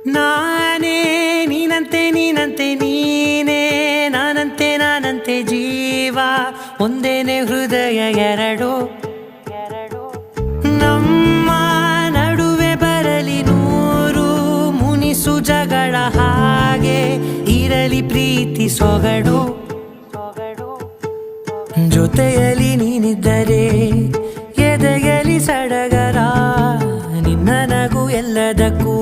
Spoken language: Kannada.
ನಾನೇ ನೀನಂತೆ ನೀನಂತೆ ನೀನೇ ನಾನಂತೆ ನಾನಂತೆ ಜೀವ ಒಂದೇನೆ ಹೃದಯ ಎರಡು ನಮ್ಮ ನಡುವೆ ಬರಲಿ ನೂರು ಮುನಿಸು ಜಗಳ ಹಾಗೆ ಇರಲಿ ಪ್ರೀತಿ ಸೊಗಡು ಜೊತೆಯಲ್ಲಿ ನೀನಿದ್ದರೆ ಎದೆಯಲಿ ಸಡಗರ ನಿನ್ನ ನಗು ಎಲ್ಲದಕ್ಕೂ